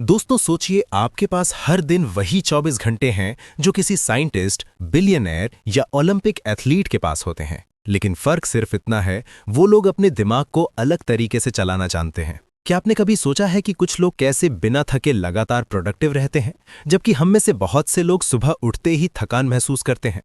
दोस्तों सोचिए आपके पास हर दिन वही 24 घंटे हैं जो किसी साइंटिस्ट, बिलियनर या ओलंपिक एथलीट के पास होते हैं। लेकिन फर्क सिर्फ इतना है, वो लोग अपने दिमाग को अलग तरीके से चलाना जानते हैं। क्या आपने कभी सोचा है कि कुछ लोग कैसे बिना थके लगातार प्रोडक्टिव रहते हैं, जबकि हम में से बहुत से लोग सुबह उठते ही थकान महसूस करते हैं।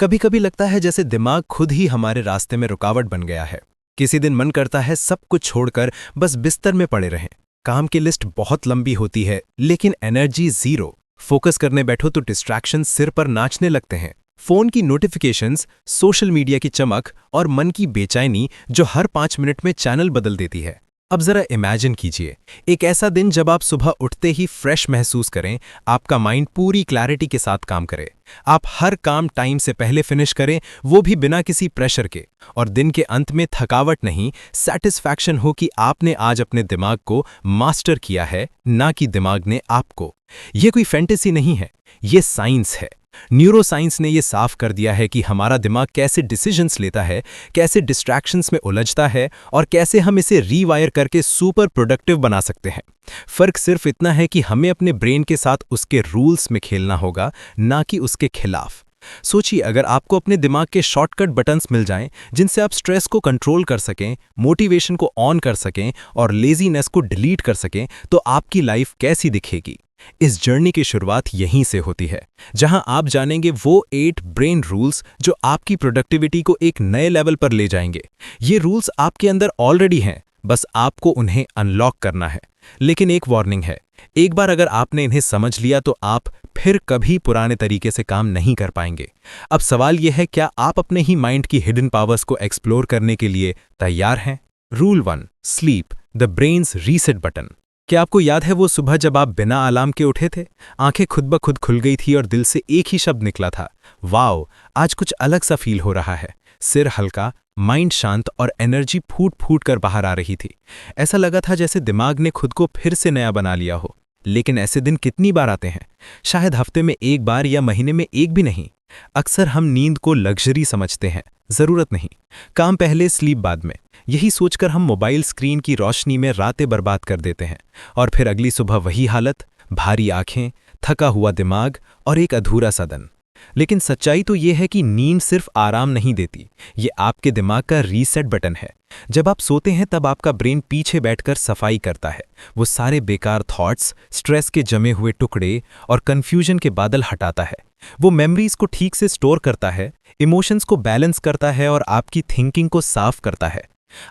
कभी कभी लगता है जैसे दिमाग खुद ही हमारे रास्ते में रुकावट बन गया है। किसी दिन मन करता है सब कुछ छोड़कर बस बिस्तर में पड़े रहें। काम की लिस्ट बहुत लंबी होती है लेकिन एनर्जी जीरो। फोकस करने बैठो तो डिस्ट्रैक्शन सिर पर नाचने लगते हैं। फोन की नोटिफिकेशंस, सोशल मीडिया की चमक और मन की बेचैनी जो हर 5 मिनट में चैनल बदल देती है। अब जरा इमेजिन कीजिए एक ऐसा दिन जब आप सुबह उठते ही फ्रेश महसूस करें, आपका माइंड पूरी क्लैरिटी के साथ काम करे, आप हर काम टाइम से पहले फिनिश करें, वो भी बिना किसी प्रेशर के, और दिन के अंत में थकावट नहीं, सेटिस्फैक्शन हो कि आपने आज अपने दिमाग को मास्टर किया है, ना कि दिमाग ने आपको। ये कोई फैंटेसी नहीं है, ये साइंस है। न्यूरोसाइंस ने यह साफ कर दिया है कि हमारा दिमाग कैसे डिसीजंस लेता है, कैसे डिस्ट्रैक्शंस में उलझता है और कैसे हम इसे रीवायर करके सुपर प्रोडक्टिव बना सकते हैं। फर्क सिर्फ इतना है कि हमें अपने ब्रेन के साथ उसके रूल्स में खेलना होगा, ना कि उसके खिलाफ। सोचिए अगर आपको अपने दिमाग के शॉर्टकट बटन्स मिल जाएं जिनसे आप स्ट्रेस को कंट्रोल कर सकें, मोटिवेशन को ऑन कर सकें और लेजीनेस को डिलीट कर सकें, तो आपकी लाइफ कैसी दिखेगी। इस जर्नी की शुरुआत यहीं से होती है, जहां आप जानेंगे वो 8 ब्रेन रूल्स जो आपकी प्रोडक्टिविटी को एक नए लेवल पर ले जाएंगे। ये रूल्स आपके अंदर ऑलरेडी हैं, बस आपको उन्हें अनलॉक करना है। लेकिन एक वार्निंग है, एक बार अगर आपने इन्हें समझ लिया तो आप फिर कभी पुराने तरीके से काम नहीं कर पाएंगे। अब सवाल यह है, क्या आप अपने ही माइंड की हिडन पावर्स को एक्सप्लोर करने के लिए तैयार हैं? Rule 1, sleep, the brains reset button. क्या आपको याद है वो सुबह जब आप बिना अलार्म के उठे थे? आंखें खुद ब खुद खुल गई थी और दिल से एक ही शब्द निकला था, वाओ, आज कुछ अलग सा फील हो रहा है। सिर हल्का, माइंड शांत और एनर्जी फूट फूट कर बाहर आ रही थी। ऐसा लगा था जैसे दिमाग ने खुद को फिर से नया बना लिया हो। लेकिन ऐसे दिन कितनी बार आते हैं? शायद हफ्ते में एक बार या महीने में एक भी नहीं। अक्सर हम नींद को लग्जरी समझते हैं, जरूरत नहीं। काम पहले, स्लीप बाद में। यही सोचकर हम मोबाइल स्क्रीन की रोशनी में रातें बर्बाद कर देते हैं और फिर अगली सुबह वही हालत, भारी आंखें, थका हुआ दिमाग और एक अधूरा सदन। लेकिन सच्चाई तो यह है कि नींद सिर्फ आराम नहीं देती, ये आपके दिमाग का रीसेट बटन है। जब आप सोते हैं तब आपका ब्रेन पीछे बैठकर सफाई करता है। वो सारे बेकार थॉट्स, स्ट्रेस के जमे हुए टुकड़े और कंफ्यूजन के बादल हटाता है। वो मेमोरीज को ठीक से स्टोर करता है, इमोशंस को बैलेंस करता है और आपकी थिंकिंग को साफ करता है।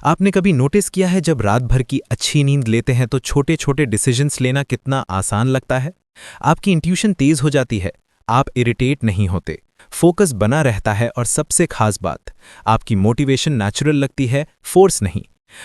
आपने कभी नोटिस किया है जब रात भर की अच्छी नींद लेते हैं तो छोटे छोटे डिसीजंस लेना कितना आसान लगता है? आपकी इंट्यूशन तेज हो जाती है, आप इरिटेट नहीं होते, फोकस बना रहता है और सबसे खास बात, आपकी मोटिवेशन नेचुरल लगती है, फोर्स नहीं।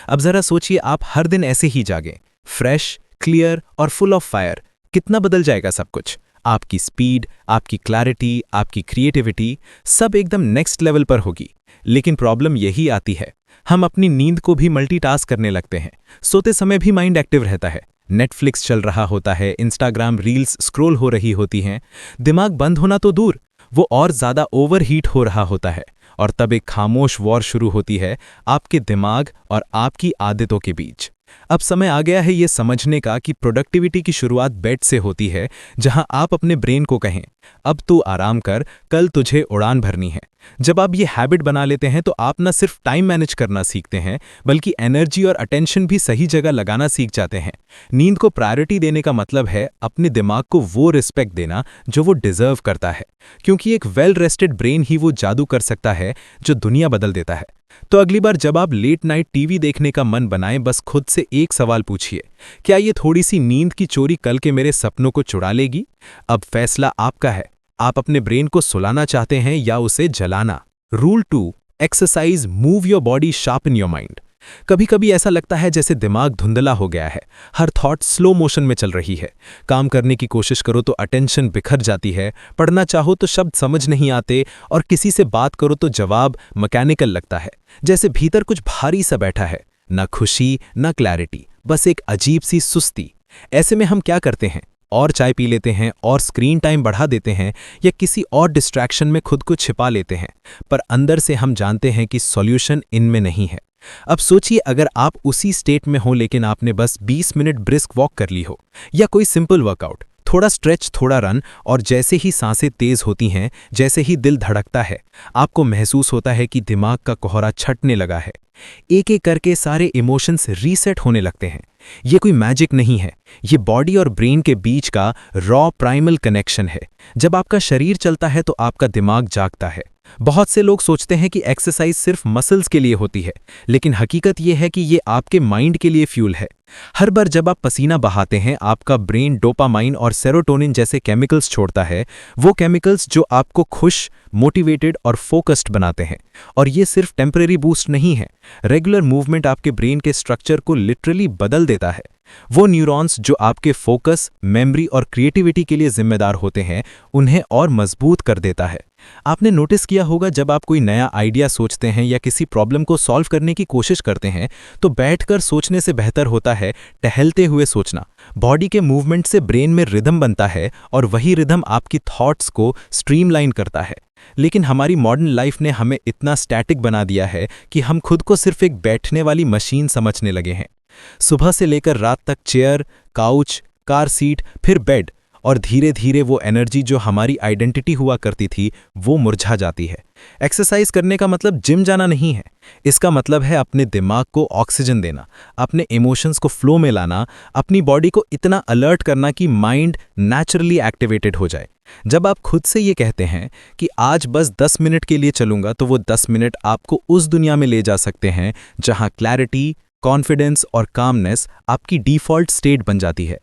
अब जरा सोचिए आप हर दिन ऐसे ही जागें, फ्रेश, क्लियर और फुल ऑफ फायर, कितना बदल जाएगा सब कुछ। आपकी स्पीड, आपकी क्लैरिटी, आपकी क्रिएटिविटी सब एकदम नेक्स्ट लेवल पर होगी। लेकिन प्रॉब्लम यही आती है, हम अपनी नींद को भी मल्टीटास्क करने लगते हैं। सोते समय भी माइंड एक्टिव रहता है, नेटफ्लिक्स चल रहा होता है, इंस्टाग्राम रील्स स्क्रॉल हो रही होती हैं। दिमाग बंद होना तो दूर, वो और ज़्यादा ओवरहीट हो रहा होता है। और तब एक खामोश वॉर शुरू होती है आपके दिमाग और आपकी आदतों के बीच। अब समय आ गया है ये समझने का कि प्रोडक्टिविटी की शुरुआत बेड से होती है, जहां आप अपने ब्रेन को कहें, अब तू आराम कर, कल तुझे उड़ान भरनी है। जब आप ये हैबिट बना लेते हैं तो आप न सिर्फ टाइम मैनेज करना सीखते हैं, बल्कि एनर्जी और अटेंशन भी सही जगह लगाना सीख जाते हैं। नींद को प्रायोरिटी देने का मतलब है अपने दिमाग को वो रिस्पेक्ट देना जो वो डिजर्व करता है, क्योंकि एक वेल रेस्टेड ब्रेन ही वो जादू कर सकता है जो दुनिया बदल देता है। तो अगली बार जब आप लेट नाइट टीवी देखने का मन बनाएं, बस खुद से एक सवाल पूछिए, क्या ये थोड़ी सी नींद की चोरी कल के मेरे सपनों को चुरा लेगी? अब फैसला आपका है, आप अपने ब्रेन को सुलाना चाहते हैं या उसे जलाना। Rule 2, exercise, move your body, sharpen your mind. कभी कभी ऐसा लगता है जैसे दिमाग धुंधला हो गया है, हर थॉट स्लो मोशन में चल रही है। काम करने की कोशिश करो तो अटेंशन बिखर जाती है, पढ़ना चाहो तो शब्द समझ नहीं आते और किसी से बात करो तो जवाब मैकेनिकल लगता है, जैसे भीतर कुछ भारी सा बैठा है, ना खुशी ना क्लैरिटी, बस एक अजीब सी सुस्ती। ऐसे में हम क्या करते हैं? और चाय पी लेते हैं और स्क्रीन टाइम बढ़ा देते हैं या किसी और डिस्ट्रैक्शन में खुद को छिपा लेते हैं। पर अंदर से हम जानते हैं कि सॉल्यूशन इनमें नहीं है, अब सोचिए अगर आप उसी स्टेट में हो लेकिन आपने बस 20 मिनट ब्रिस्क वॉक कर ली हो या कोई सिंपल वर्कआउट, थोड़ा स्ट्रेच, थोड़ा रन, और जैसे ही सांसें तेज होती हैं, जैसे ही दिल धड़कता है, आपको महसूस होता है कि दिमाग का कोहरा छटने लगा है। एक एक करके सारे इमोशंस रीसेट होने लगते हैं। ये कोई मैजिक नहीं है, ये बॉडी और ब्रेन के बीच का रॉ प्राइमल कनेक्शन है। जब आपका शरीर चलता है तो आपका दिमाग जागता है। बहुत से लोग सोचते हैं कि एक्सरसाइज सिर्फ मसल्स के लिए होती है, लेकिन हकीकत ये है कि ये आपके माइंड के लिए फ्यूल है। हर बार जब आप पसीना बहाते हैं, आपका ब्रेन डोपामाइन और सेरोटोनिन जैसे केमिकल्स छोड़ता है, वो केमिकल्स जो आपको खुश, मोटिवेटेड और फोकस्ड बनाते हैं। और ये सिर्फ टेम्परेरी बूस्ट नहीं है, रेगुलर मूवमेंट आपके ब्रेन के स्ट्रक्चर को लिटरली बदल देता है। वो न्यूरॉन्स जो आपके फोकस, मेमोरी और क्रिएटिविटी के लिए जिम्मेदार होते हैं, उन्हें और मजबूत कर देता है। आपने नोटिस किया होगा जब आप कोई नया आइडिया सोचते हैं या किसी प्रॉब्लम को सॉल्व करने की कोशिश करते हैं, तो बैठकर सोचने से बेहतर होता है टहलते हुए सोचना। बॉडी के मूवमेंट से ब्रेन में रिदम बनता है और वही रिदम आपकी थॉट्स को स्ट्रीमलाइन करता है। लेकिन हमारी मॉडर्न लाइफ ने हमें इतना स्टैटिक बना दिया है कि हम खुद को सिर्फ एक बैठने वाली मशीन समझने लगे हैं। सुबह से लेकर रात तक चेयर, काउच, कार सीट, फिर बेड, और धीरे धीरे वो एनर्जी जो हमारी आइडेंटिटी हुआ करती थी, वो मुरझा जाती है। एक्सरसाइज करने का मतलब जिम जाना नहीं है। इसका मतलब है अपने दिमाग को ऑक्सीजन देना, अपने इमोशंस को फ्लो में लाना, अपनी बॉडी को इतना अलर्ट करना कि माइंड नेचुरली एक्टिवेटेड हो जाए। जब आप खुद से ये कहते हैं कि आज बस 10 मिनट के लिए चलूंगा, तो वो 10 मिनट आपको उस दुनिया में ले जा सकते हैं जहां क्लैरिटी, कॉन्फिडेंस और कामनेस आपकी डिफ़ॉल्ट स्टेट बन जाती है।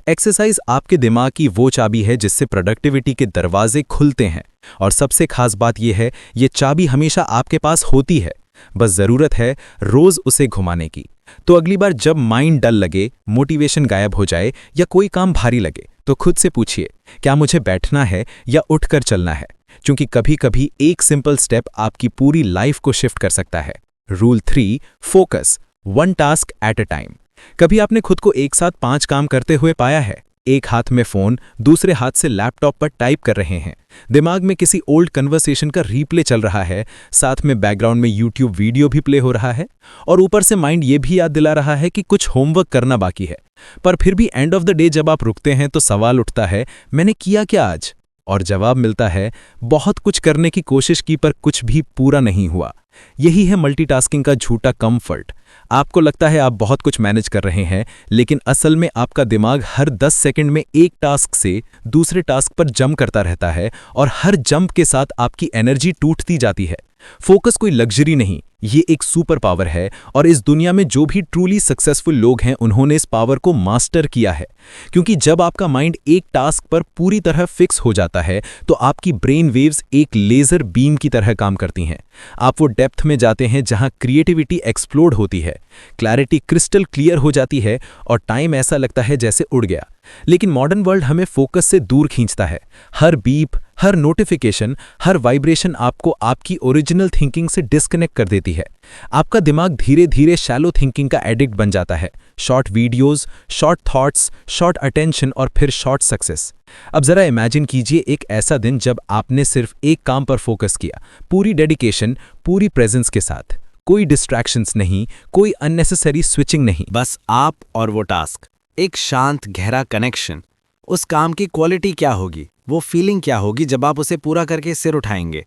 एक्सरसाइज आपके दिमाग की वो चाबी है जिससे प्रोडक्टिविटी के दरवाजे खुलते हैं। और सबसे खास बात यह है, ये चाबी हमेशा आपके पास होती है, बस ज़रूरत है रोज़ उसे घुमाने की। तो अगली बार जब माइंड डल लगे, मोटिवेशन गायब हो जाए या कोई काम भारी लगे, तो खुद से पूछिए, क्या मुझे बैठना है या उठकर चलना है? क्योंकि कभी कभी एक सिंपल स्टेप आपकी पूरी लाइफ को शिफ्ट कर सकता है। Rule 3, focus, one task at a time. कभी आपने खुद को एक साथ 5 काम करते हुए पाया है? एक हाथ में फोन, दूसरे हाथ से लैपटॉप पर टाइप कर रहे हैं, दिमाग में किसी ओल्ड कन्वर्सेशन का रीप्ले चल रहा है, साथ में बैकग्राउंड में यूट्यूब वीडियो भी प्ले हो रहा है, और ऊपर से माइंड ये भी याद दिला रहा है कि कुछ होमवर्क करना बाकी है। पर फिर भी एंड ऑफ द डे जब आप रुकते हैं तो सवाल उठता है, मैंने किया क्या आज? और जवाब मिलता है, बहुत कुछ करने की कोशिश की पर कुछ भी पूरा नहीं हुआ। यही है मल्टीटास्किंग का झूठा कंफर्ट। आपको लगता है आप बहुत कुछ मैनेज कर रहे हैं, लेकिन असल में आपका दिमाग हर 10 सेकंड में एक टास्क से दूसरे टास्क पर जंप करता रहता है, और हर जंप के साथ आपकी एनर्जी टूटती जाती है। फोकस कोई लग्जरी नहीं, ये एक सुपर पावर है, और इस दुनिया में जो भी ट्रूली सक्सेसफुल लोग हैं, उन्होंने इस पावर को मास्टर किया है। क्योंकि जब आपका माइंड एक टास्क पर पूरी तरह फिक्स हो जाता है, तो आपकी ब्रेन वेव्स एक लेजर बीम की तरह काम करती हैं। आप वो डेप्थ में जाते हैं जहां क्रिएटिविटी एक्सप्लोड होती है, क्लैरिटी क्रिस्टल क्लियर हो जाती है, और टाइम ऐसा लगता है जैसे उड़ गया। लेकिन मॉडर्न वर्ल्ड हमें फोकस से दूर खींचता है। हर बीप, हर नोटिफिकेशन, हर वाइब्रेशन आपको आपकी ओरिजिनल थिंकिंग से डिस्कनेक्ट कर देती है। आपका दिमाग धीरे धीरे शैलो थिंकिंग का एडिक्ट बन जाता है। Short videos, short thoughts, short attention और फिर शॉर्ट सक्सेस। अब जरा इमेजिन कीजिए एक ऐसा दिन जब आपने सिर्फ एक काम पर फोकस किया, पूरी डेडिकेशन, पूरी प्रेजेंस के साथ। कोई डिस्ट्रैक्शंस नहीं, कोई अननेसेसरी स्विचिंग नहीं, बस आप और वो टास्क। एक शांत गहरा कनेक्शन। उस काम की क्वालिटी क्या होगी, वो फीलिंग क्या होगी जब आप उसे पूरा करके सिर उठाएंगे?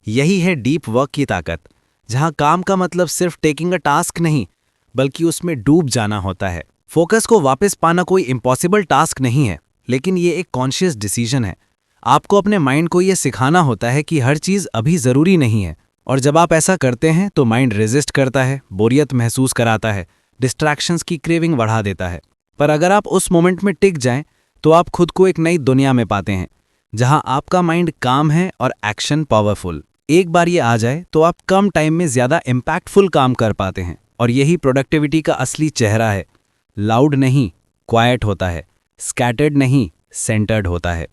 यही है डीप वर्क की ताकत, जहां काम का मतलब सिर्फ टेकिंग अ टास्क नहीं, बल्कि उसमें डूब जाना होता है। फोकस को वापस पाना कोई इम्पॉसिबल टास्क नहीं है, लेकिन ये एक कॉन्शियस डिसीजन है। आपको अपने माइंड को ये सिखाना होता है कि हर चीज़ अभी ज़रूरी नहीं है, और जब आप ऐसा करते हैं तो माइंड रेजिस्ट करता है, बोरियत महसूस कराता है, डिस्ट्रैक्शंस की क्रेविंग बढ़ा देता है। पर अगर आप उस मोमेंट में टिक जाएं, तो आप खुद को एक नई दुनिया में पाते हैं, जहां आपका माइंड काम है और एक्शन पावरफुल। एक बार ये आ जाए तो आप कम टाइम में ज़्यादा इम्पैक्टफुल काम कर पाते हैं, और यही प्रोडक्टिविटी का असली चेहरा है। लाउड नहीं, क्वाइट होता है, स्कैटर्ड नहीं, सेंटर्ड होता है।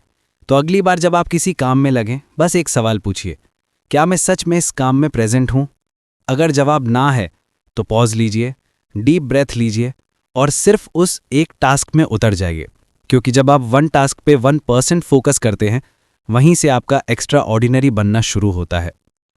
तो अगली बार जब आप किसी काम में लगें, बस एक सवाल पूछिए, क्या मैं सच में इस काम में प्रेजेंट हूँ? अगर जवाब ना है तो पॉज लीजिए, डीप ब्रेथ लीजिए, और सिर्फ उस एक टास्क में उतर जाइए। क्योंकि जब आप वन टास्क पे 1% फोकस करते हैं, वहीं से आपका एक्स्ट्रा ऑर्डिनरी बनना शुरू होता है।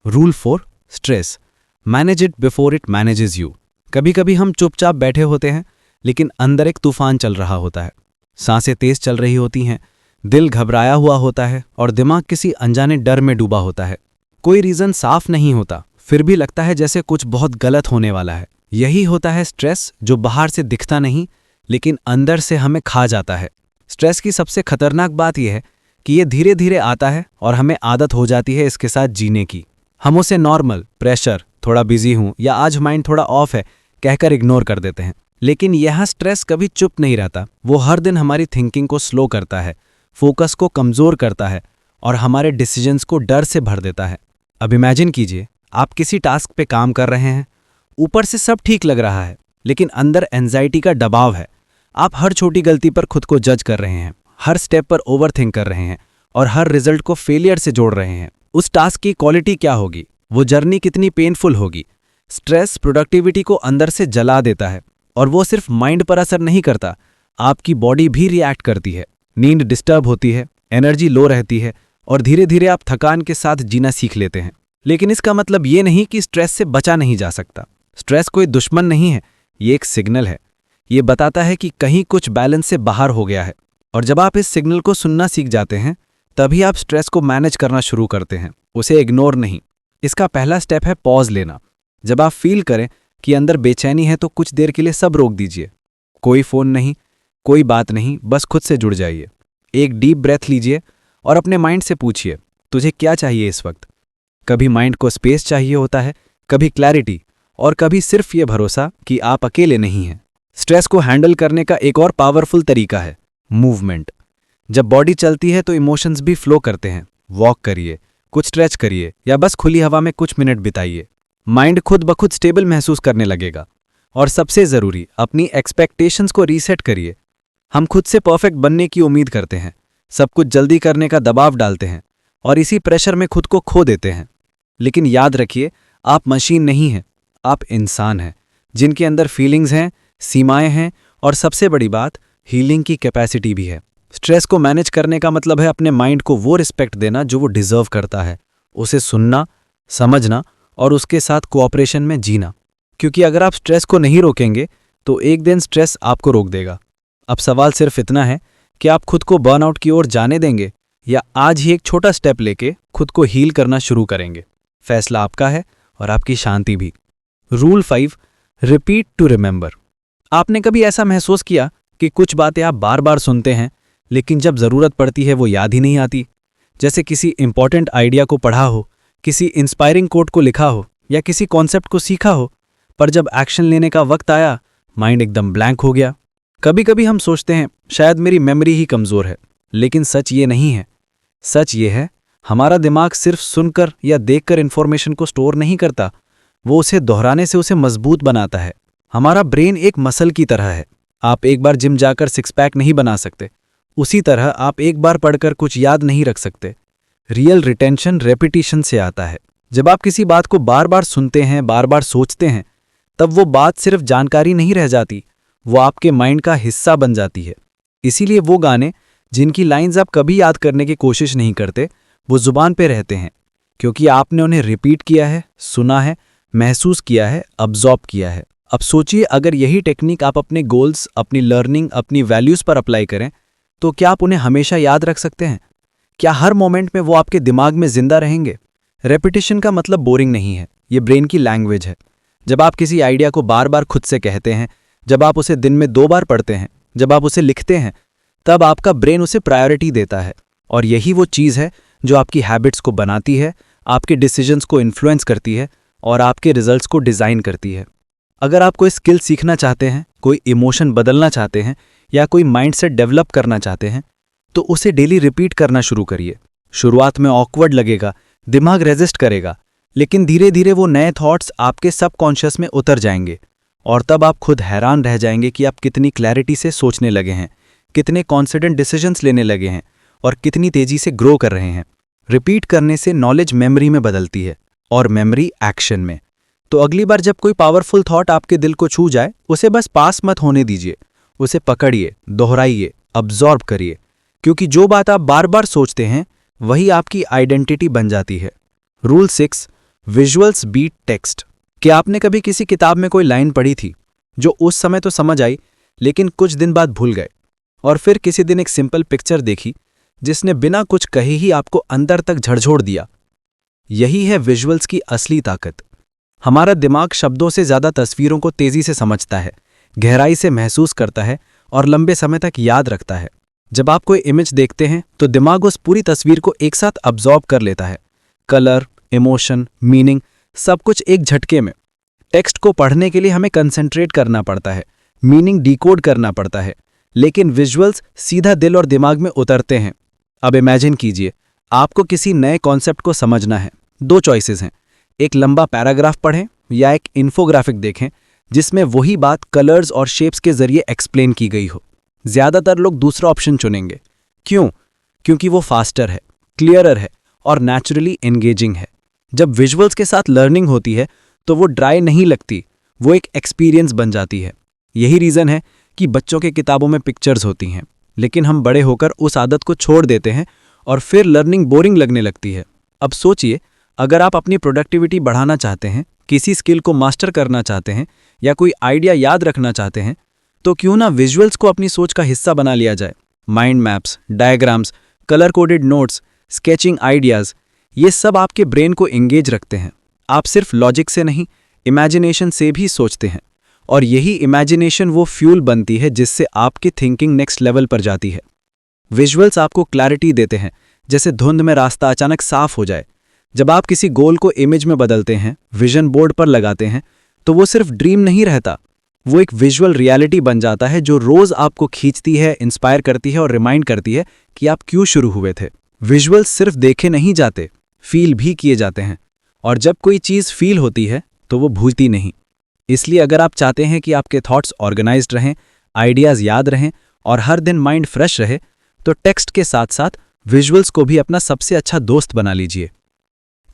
Rule 4, stress, manage it before it manages you. कभी कभी हम चुपचाप बैठे होते हैं, लेकिन अंदर एक तूफान चल रहा होता है। सांसें तेज चल रही होती हैं, दिल घबराया हुआ होता है और दिमाग किसी अनजाने डर में डूबा होता है। कोई रीज़न साफ नहीं होता, फिर भी लगता है जैसे कुछ बहुत गलत होने वाला है। यही होता है स्ट्रेस, जो बाहर से दिखता नहीं लेकिन अंदर से हमें खा जाता है। स्ट्रेस की सबसे खतरनाक बात यह है कि ये धीरे धीरे आता है और हमें आदत हो जाती है इसके साथ जीने की। हम उसे नॉर्मल, प्रेशर, थोड़ा बिजी हूं या आज माइंड थोड़ा ऑफ है कहकर इग्नोर कर देते हैं। लेकिन यह स्ट्रेस कभी चुप नहीं रहता। वो हर दिन हमारी थिंकिंग को स्लो करता है, फोकस को कमज़ोर करता है और हमारे डिसीजंस को डर से भर देता है। अब इमेजिन कीजिए, आप किसी टास्क पे काम कर रहे हैं, ऊपर से सब ठीक लग रहा है लेकिन अंदर एंजाइटी का दबाव है। आप हर छोटी गलती पर खुद को जज कर रहे हैं, हर स्टेप पर ओवरथिंक कर रहे हैं और हर रिजल्ट को फेलियर से जोड़ रहे हैं। उस टास्क की क्वालिटी क्या होगी, वो जर्नी कितनी पेनफुल होगी। स्ट्रेस प्रोडक्टिविटी को अंदर से जला देता है और वो सिर्फ माइंड पर असर नहीं करता, आपकी बॉडी भी रिएक्ट करती है। नींद डिस्टर्ब होती है, एनर्जी लो रहती है और धीरे धीरे आप थकान के साथ जीना सीख लेते हैं। लेकिन इसका मतलब ये नहीं कि स्ट्रेस से बचा नहीं जा सकता। स्ट्रेस कोई दुश्मन नहीं है, ये एक सिग्नल है। ये बताता है कि कहीं कुछ बैलेंस से बाहर हो गया है और जब आप इस सिग्नल को सुनना सीख जाते हैं तभी आप स्ट्रेस को मैनेज करना शुरू करते हैं, उसे इग्नोर नहीं। इसका पहला स्टेप है पॉज लेना। जब आप फील करें कि अंदर बेचैनी है तो कुछ देर के लिए सब रोक दीजिए। कोई फ़ोन नहीं, कोई बात नहीं, बस खुद से जुड़ जाइए। एक डीप ब्रेथ लीजिए और अपने माइंड से पूछिए, तुझे क्या चाहिए इस वक्त। कभी माइंड को स्पेस चाहिए होता है, कभी क्लैरिटी और कभी सिर्फ ये भरोसा कि आप अकेले नहीं हैं। स्ट्रेस को हैंडल करने का एक और पावरफुल तरीका है मूवमेंट। जब बॉडी चलती है तो इमोशंस भी फ्लो करते हैं। वॉक करिए, कुछ स्ट्रेच करिए या बस खुली हवा में कुछ मिनट बिताइए। माइंड खुद ब खुद स्टेबल महसूस करने लगेगा। और सबसे ज़रूरी, अपनी एक्सपेक्टेशंस को रीसेट करिए। हम खुद से परफेक्ट बनने की उम्मीद करते हैं, सब कुछ जल्दी करने का दबाव डालते हैं और इसी प्रेशर में खुद को खो देते हैं। लेकिन याद रखिए, आप मशीन नहीं हैं, आप इंसान हैं जिनके अंदर फीलिंग्स हैं, सीमाएं हैं और सबसे बड़ी बात, हीलिंग की कैपेसिटी भी है। स्ट्रेस को मैनेज करने का मतलब है अपने माइंड को वो रिस्पेक्ट देना जो वो डिजर्व करता है, उसे सुनना, समझना और उसके साथ कोऑपरेशन में जीना। क्योंकि अगर आप स्ट्रेस को नहीं रोकेंगे तो एक दिन स्ट्रेस आपको रोक देगा। अब सवाल सिर्फ इतना है कि आप खुद को बर्नआउट की ओर जाने देंगे या आज ही एक छोटा स्टेप लेके खुद को हील करना शुरू करेंगे। फैसला आपका है और आपकी शांति भी। Rule 5, repeat to remember. आपने कभी ऐसा महसूस किया कि कुछ बातें आप बार बार सुनते हैं लेकिन जब ज़रूरत पड़ती है वो याद ही नहीं आती? जैसे किसी इंपॉर्टेंट आइडिया को पढ़ा हो, किसी इंस्पायरिंग कोट को लिखा हो या किसी कॉन्सेप्ट को सीखा हो, पर जब एक्शन लेने का वक्त आया माइंड एकदम ब्लैंक हो गया। कभी कभी हम सोचते हैं शायद मेरी मेमोरी ही कमज़ोर है, लेकिन सच ये नहीं है। सच ये है, हमारा दिमाग सिर्फ सुनकर या देखकर इन्फॉर्मेशन को स्टोर नहीं करता, वो उसे दोहराने से उसे मजबूत बनाता है। हमारा ब्रेन एक मसल की तरह है। आप एक बार जिम जाकर सिक्स पैक नहीं बना सकते, उसी तरह आप एक बार पढ़कर कुछ याद नहीं रख सकते। रियल रिटेंशन रेपिटिशन से आता है। जब आप किसी बात को बार बार सुनते हैं, बार बार सोचते हैं, तब वो बात सिर्फ जानकारी नहीं रह जाती, वो आपके माइंड का हिस्सा बन जाती है। इसीलिए वो गाने जिनकी लाइंस आप कभी याद करने की कोशिश नहीं करते, वो जुबान पे रहते हैं, क्योंकि आपने उन्हें रिपीट किया है, सुना है, महसूस किया है, अब्जॉर्ब किया है। अब सोचिए, अगर यही टेक्निक आप अपने गोल्स, अपनी लर्निंग, अपनी वैल्यूज़ पर अप्लाई करें तो क्या आप उन्हें हमेशा याद रख सकते हैं? क्या हर मोमेंट में वो आपके दिमाग में जिंदा रहेंगे? रेपिटेशन का मतलब बोरिंग नहीं है, ये ब्रेन की लैंग्वेज है। जब आप किसी आइडिया को बार बार खुद से कहते हैं, जब आप उसे दिन में 2 बार पढ़ते हैं, जब आप उसे लिखते हैं, तब आपका ब्रेन उसे प्रायोरिटी देता है। और यही वो चीज़ है जो आपकी हैबिट्स को बनाती है, आपके डिसीजंस को इन्फ्लुएंस करती है और आपके रिजल्ट्स को डिज़ाइन करती है। अगर आप कोई स्किल सीखना चाहते हैं, कोई इमोशन बदलना चाहते हैं या कोई माइंडसेट डेवलप करना चाहते हैं, तो उसे डेली रिपीट करना शुरू करिए। शुरुआत में ऑकवर्ड लगेगा, दिमाग रेजिस्ट करेगा, लेकिन धीरे धीरे वो नए थॉट्स आपके सबकॉन्शियस में उतर जाएंगे और तब आप खुद हैरान रह जाएंगे कि आप कितनी क्लैरिटी से सोचने लगे हैं, कितने कॉन्फिडेंट डिसीजंस लेने लगे हैं और कितनी तेजी से ग्रो कर रहे हैं। रिपीट करने से नॉलेज मेमोरी में बदलती है और मेमोरी एक्शन में। तो अगली बार जब कोई पावरफुल थॉट आपके दिल को छू जाए, उसे बस पास मत होने दीजिए, उसे पकड़िए, दोहराइए, अब्जॉर्ब करिए, क्योंकि जो बात आप बार बार सोचते हैं वही आपकी आइडेंटिटी बन जाती है। Rule 6, visuals beat text. क्या आपने कभी किसी किताब में कोई लाइन पढ़ी थी जो उस समय तो समझ आई लेकिन कुछ दिन बाद भूल गए, और फिर किसी दिन एक सिंपल पिक्चर देखी जिसने बिना कुछ कहे ही आपको अंदर तक झकझोर दिया? यही है विजुअल्स की असली ताकत। हमारा दिमाग शब्दों से ज्यादा तस्वीरों को तेजी से समझता है, गहराई से महसूस करता है और लंबे समय तक याद रखता है। जब आप कोई इमेज देखते हैं तो दिमाग उस पूरी तस्वीर को एक साथ अब्जॉर्ब कर लेता है। कलर, इमोशन, मीनिंग, सब कुछ एक झटके में। टेक्स्ट को पढ़ने के लिए हमें कंसंट्रेट करना पड़ता है, मीनिंग डिकोड करना पड़ता है, लेकिन विजुअल्स सीधा दिल और दिमाग में उतरते हैं। अब इमेजिन कीजिए, आपको किसी नए कॉन्सेप्ट को समझना है। दो चॉइसेस हैं, एक लंबा पैराग्राफ पढ़ें या एक इन्फोग्राफिक देखें जिसमें वही बात कलर्स और शेप्स के जरिए एक्सप्लेन की गई हो। ज्यादातर लोग दूसरा ऑप्शन चुनेंगे। क्यों? क्योंकि वो फास्टर है, क्लियरर है और नेचुरली एंगेजिंग है। जब विजुअल्स के साथ लर्निंग होती है तो वो ड्राई नहीं लगती, वो एक एक्सपीरियंस बन जाती है। यही रीज़न है कि बच्चों के किताबों में पिक्चर्स होती हैं, लेकिन हम बड़े होकर उस आदत को छोड़ देते हैं और फिर लर्निंग बोरिंग लगने लगती है। अब सोचिए, अगर आप अपनी प्रोडक्टिविटी बढ़ाना चाहते हैं, किसी स्किल को मास्टर करना चाहते हैं या कोई आइडिया याद रखना चाहते हैं, तो क्यों ना विजुअल्स को अपनी सोच का हिस्सा बना लिया जाए। Mind maps, diagrams, colour coded notes, sketching ideas, ये सब आपके ब्रेन को एंगेज रखते हैं। आप सिर्फ लॉजिक से नहीं, इमेजिनेशन से भी सोचते हैं, और यही इमेजिनेशन वो फ्यूल बनती है जिससे आपकी थिंकिंग नेक्स्ट लेवल पर जाती है। विजुअल्स आपको क्लैरिटी देते हैं, जैसे धुंध में रास्ता अचानक साफ हो जाए। जब आप किसी गोल को इमेज में बदलते हैं, विजन बोर्ड पर लगाते हैं, तो वो सिर्फ ड्रीम नहीं रहता, वो एक विजुअल रियलिटी बन जाता है जो रोज आपको खींचती है, इंस्पायर करती है और रिमाइंड करती है कि आप क्यों शुरू हुए थे। विजुअल्स सिर्फ देखे नहीं जाते, फील भी किए जाते हैं, और जब कोई चीज़ फील होती है तो वो भूलती नहीं। इसलिए अगर आप चाहते हैं कि आपके थॉट्स ऑर्गेनाइज्ड रहें, आइडियाज़ याद रहें और हर दिन माइंड फ्रेश रहे, तो टेक्स्ट के साथ साथ विजुअल्स को भी अपना सबसे अच्छा दोस्त बना लीजिए।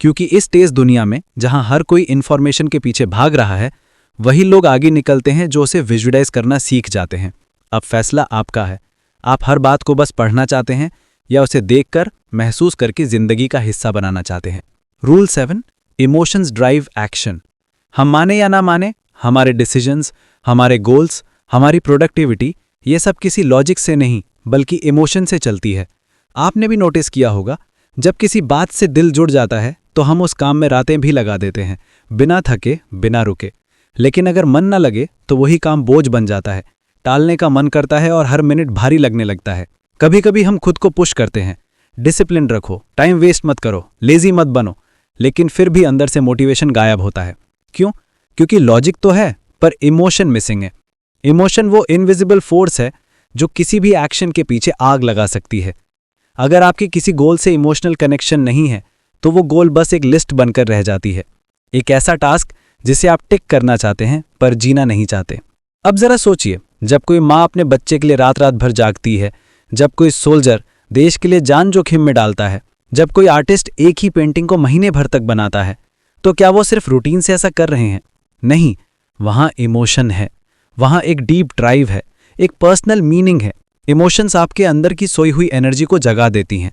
क्योंकि इस तेज़ दुनिया में जहां हर कोई इन्फॉर्मेशन के पीछे भाग रहा है, वही लोग आगे निकलते हैं जो उसे विजुअलाइज करना सीख जाते हैं। अब फैसला आपका है, आप हर बात को बस पढ़ना चाहते हैं या उसे देखकर, महसूस करके जिंदगी का हिस्सा बनाना चाहते हैं। Rule 7, emotions drive action. हम माने या ना माने, हमारे डिसीजंस, हमारे गोल्स, हमारी प्रोडक्टिविटी, ये सब किसी लॉजिक से नहीं बल्कि इमोशन से चलती है। आपने भी नोटिस किया होगा, जब किसी बात से दिल जुड़ जाता है तो हम उस काम में रातें भी लगा देते हैं, बिना थके, बिना रुके। लेकिन अगर मन न लगे तो वही काम बोझ बन जाता है, टालने का मन करता है और हर मिनट भारी लगने लगता है। कभी कभी हम खुद को पुश करते हैं, डिसिप्लिन रखो, टाइम वेस्ट मत करो, लेजी मत बनो, लेकिन फिर भी अंदर से मोटिवेशन गायब होता है। क्यों? क्योंकि लॉजिक तो है पर इमोशन मिसिंग है। इमोशन वो इनविजिबल फोर्स है जो किसी भी एक्शन के पीछे आग लगा सकती है। अगर आपके किसी गोल से इमोशनल कनेक्शन नहीं है तो वो गोल बस एक लिस्ट बनकर रह जाती है, एक ऐसा टास्क जिसे आप टिक करना चाहते हैं पर जीना नहीं चाहते। अब जरा सोचिए, जब कोई माँ अपने बच्चे के लिए रात रात भर जागती है, जब कोई सोल्जर देश के लिए जान जोखिम में डालता है, जब कोई आर्टिस्ट एक ही पेंटिंग को महीने भर तक बनाता है, तो क्या वो सिर्फ रूटीन से ऐसा कर रहे हैं? नहीं, वहाँ इमोशन है, वहाँ एक डीप ड्राइव है, एक पर्सनल मीनिंग है। इमोशंस आपके अंदर की सोई हुई एनर्जी को जगा देती हैं।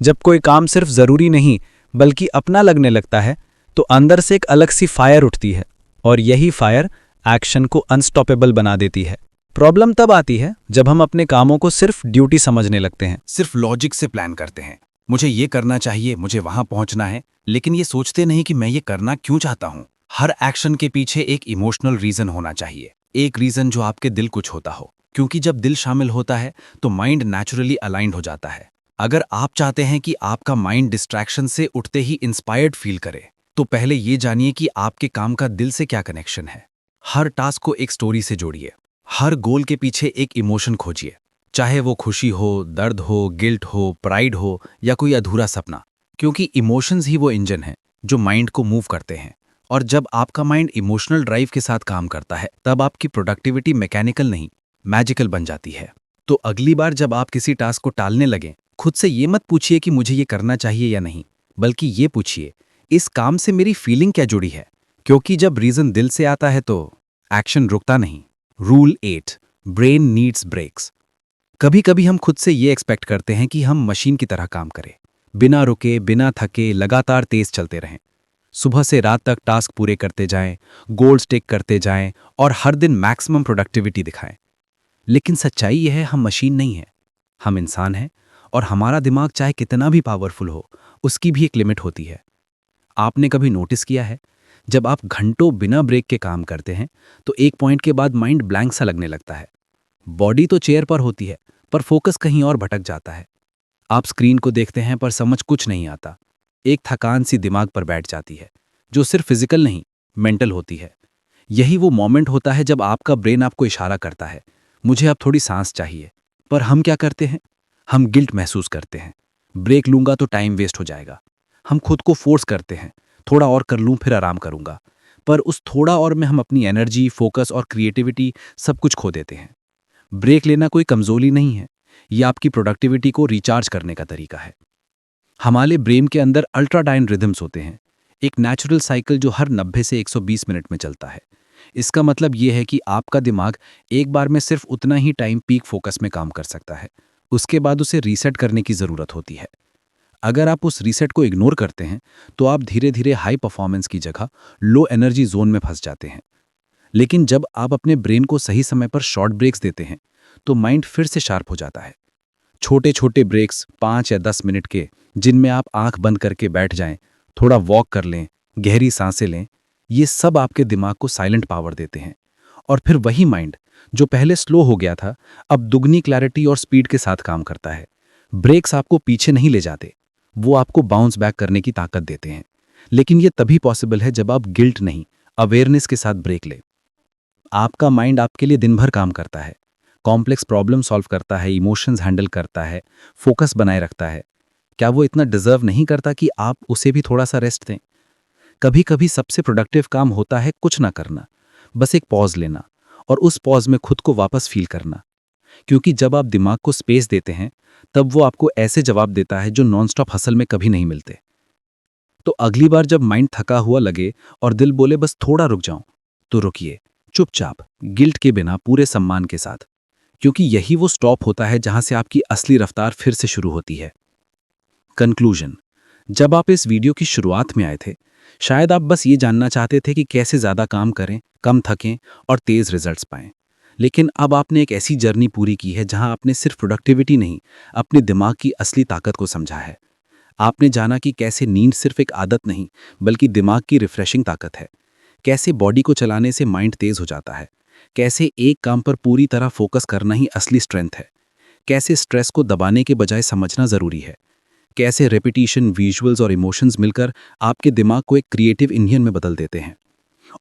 जब कोई काम सिर्फ ज़रूरी नहीं बल्कि अपना लगने लगता है तो अंदर से एक अलग सी फायर उठती है, और यही फायर एक्शन को अनस्टॉपेबल बना देती है। प्रॉब्लम तब आती है जब हम अपने कामों को सिर्फ ड्यूटी समझने लगते हैं, सिर्फ लॉजिक से प्लान करते हैं। मुझे ये करना चाहिए, मुझे वहां पहुंचना है, लेकिन ये सोचते नहीं कि मैं ये करना क्यों चाहता हूं। हर एक्शन के पीछे एक इमोशनल रीजन होना चाहिए, एक रीजन जो आपके दिल को छूता हो, क्योंकि जब दिल शामिल होता है तो माइंड नेचुरली अलाइंड हो जाता है। अगर आप चाहते हैं कि आपका माइंड डिस्ट्रैक्शन से उठते ही इंस्पायर्ड फील करे, तो पहले ये जानिए कि आपके काम का दिल से क्या कनेक्शन है। हर टास्क को एक स्टोरी से जोड़िए, हर गोल के पीछे एक इमोशन खोजिए, चाहे वो खुशी हो, दर्द हो, गिल्ट हो, प्राइड हो या कोई अधूरा सपना, क्योंकि इमोशंस ही वो इंजन है जो माइंड को मूव करते हैं। और जब आपका माइंड इमोशनल ड्राइव के साथ काम करता है, तब आपकी प्रोडक्टिविटी मैकेनिकल नहीं, मैजिकल बन जाती है। तो अगली बार जब आप किसी टास्क को टालने लगें, खुद से ये मत पूछिए कि मुझे ये करना चाहिए या नहीं, बल्कि ये पूछिए, इस काम से मेरी फीलिंग क्या जुड़ी है? क्योंकि जब रीजन दिल से आता है तो एक्शन रुकता नहीं। Rule 8, brain needs breaks. कभी कभी हम खुद से ये एक्सपेक्ट करते हैं कि हम मशीन की तरह काम करें, बिना रुके, बिना थके, लगातार तेज चलते रहें। सुबह से रात तक टास्क पूरे करते जाएं, गोल्स टिक करते जाएं और हर दिन मैक्सिमम प्रोडक्टिविटी दिखाएं। लेकिन सच्चाई यह है, हम मशीन नहीं है, हम इंसान हैं और हमारा दिमाग चाहे कितना भी पावरफुल हो, उसकी भी एक लिमिट होती है। आपने कभी नोटिस किया है, जब आप घंटों बिना ब्रेक के काम करते हैं तो एक पॉइंट के बाद माइंड ब्लैंक सा लगने लगता है। बॉडी तो चेयर पर होती है पर फोकस कहीं और भटक जाता है। आप स्क्रीन को देखते हैं पर समझ कुछ नहीं आता। एक थकान सी दिमाग पर बैठ जाती है, जो सिर्फ फिजिकल नहीं, मेंटल होती है। यही वो मोमेंट होता है जब आपका ब्रेन आपको इशारा करता है, मुझे अब थोड़ी सांस चाहिए। पर हम क्या करते हैं? हम गिल्ट महसूस करते हैं, ब्रेक लूंगा तो टाइम वेस्ट हो जाएगा। हम खुद को फोर्स करते हैं, थोड़ा और कर लूं फिर आराम करूंगा। पर उस थोड़ा और में हम अपनी एनर्जी, फोकस और क्रिएटिविटी सब कुछ खो देते हैं। ब्रेक लेना कोई कमजोरी नहीं है, ये आपकी प्रोडक्टिविटी को रिचार्ज करने का तरीका है। हमारे ब्रेन के अंदर अल्ट्राडाइन रिदम्स होते हैं, एक नेचुरल साइकिल जो हर 90 से 120 मिनट में चलता है। इसका मतलब यह है कि आपका दिमाग एक बार में सिर्फ उतना ही टाइम पीक फोकस में काम कर सकता है, उसके बाद उसे रीसेट करने की ज़रूरत होती है। अगर आप उस रीसेट को इग्नोर करते हैं तो आप धीरे धीरे हाई परफॉर्मेंस की जगह लो एनर्जी जोन में फंस जाते हैं। लेकिन जब आप अपने ब्रेन को सही समय पर शॉर्ट ब्रेक्स देते हैं तो माइंड फिर से शार्प हो जाता है। छोटे छोटे ब्रेक्स 5 या 10 मिनट के, जिनमें आप आंख बंद करके बैठ जाएं, थोड़ा वॉक कर लें, गहरी सांसें लें, ये सब आपके दिमाग को साइलेंट पावर देते हैं। और फिर वही माइंड जो पहले स्लो हो गया था, अब दुगनी क्लैरिटी और स्पीड के साथ काम करता है। ब्रेक्स आपको पीछे नहीं ले जाते, वो आपको बाउंस बैक करने की ताकत देते हैं। लेकिन ये तभी पॉसिबल है जब आप गिल्ट नहीं, अवेयरनेस के साथ ब्रेक लें। आपका माइंड आपके लिए दिन भर काम करता है, कॉम्प्लेक्स प्रॉब्लम सॉल्व करता है, इमोशंस हैंडल करता है, फोकस बनाए रखता है। क्या वो इतना डिजर्व नहीं करता कि आप उसे भी थोड़ा सा रेस्ट दें? कभी कभी सबसे प्रोडक्टिव काम होता है कुछ ना करना, बस एक पॉज लेना और उस पॉज में खुद को वापस फील करना। क्योंकि जब आप दिमाग को स्पेस देते हैं तब वो आपको ऐसे जवाब देता है जो नॉनस्टॉप हसल में कभी नहीं मिलते। तो अगली बार जब माइंड थका हुआ लगे और दिल बोले बस थोड़ा रुक जाऊं, तो रुकिए, चुपचाप, गिल्ट के बिना, पूरे सम्मान के साथ। क्योंकि यही वो स्टॉप होता है जहां से आपकी असली रफ्तार फिर से शुरू होती है। कंक्लूजन: जब आप इस वीडियो की शुरुआत में आए थे, शायद आप बस ये जानना चाहते थे कि कैसे ज़्यादा काम करें, कम थकें और तेज़ रिजल्ट्स पाएं। लेकिन अब आपने एक ऐसी जर्नी पूरी की है जहां आपने सिर्फ प्रोडक्टिविटी नहीं, अपने दिमाग की असली ताकत को समझा है। आपने जाना कि कैसे नींद सिर्फ एक आदत नहीं, बल्कि दिमाग की रिफ्रेशिंग ताकत है। कैसे बॉडी को चलाने से माइंड तेज हो जाता है। कैसे एक काम पर पूरी तरह फोकस करना ही असली स्ट्रेंथ है। कैसे स्ट्रेस को दबाने के बजाय समझना ज़रूरी है। कैसे रेपिटेशन, विजुअल्स और इमोशंस मिलकर आपके दिमाग को एक क्रिएटिव इंजन में बदल देते हैं।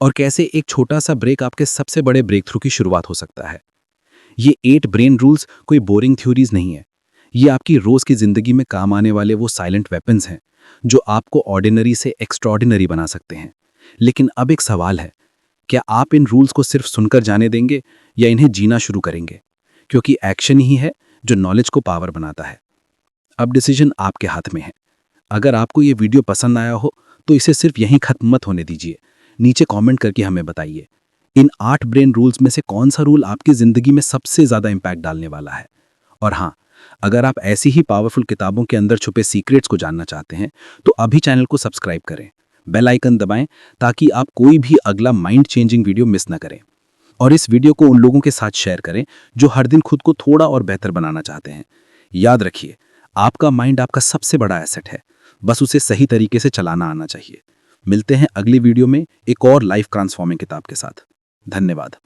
और कैसे एक छोटा सा ब्रेक आपके सबसे बड़े ब्रेक थ्रू की शुरुआत हो सकता है। ये 8 ब्रेन रूल्स कोई बोरिंग थ्योरीज नहीं है, ये आपकी रोज़ की ज़िंदगी में काम आने वाले वो साइलेंट वेपन्स हैं जो आपको ऑर्डिनरी से एक्स्ट्रॉर्डिनरी बना सकते हैं। लेकिन अब एक सवाल है, क्या आप इन रूल्स को सिर्फ सुनकर जाने देंगे या इन्हें जीना शुरू करेंगे? क्योंकि एक्शन ही है जो नॉलेज को पावर बनाता है। अब डिसीजन आपके हाथ में है। अगर आपको ये वीडियो पसंद आया हो तो इसे सिर्फ यहीं खत्म मत होने दीजिए। नीचे कमेंट करके हमें बताइए, इन 8 ब्रेन रूल्स में से कौन सा रूल आपकी ज़िंदगी में सबसे ज़्यादा इम्पैक्ट डालने वाला है। और हाँ, अगर आप ऐसी ही पावरफुल किताबों के अंदर छुपे सीक्रेट्स को जानना चाहते हैं तो अभी चैनल को सब्सक्राइब करें, बेल आइकन दबाएं ताकि आप कोई भी अगला माइंड चेंजिंग वीडियो मिस ना करें। और इस वीडियो को उन लोगों के साथ शेयर करें जो हर दिन खुद को थोड़ा और बेहतर बनाना चाहते हैं। याद रखिए, आपका माइंड आपका सबसे बड़ा एसेट है, बस उसे सही तरीके से चलाना आना चाहिए। मिलते हैं अगली वीडियो में एक और लाइफ ट्रांसफॉर्मिंग किताब के साथ। धन्यवाद।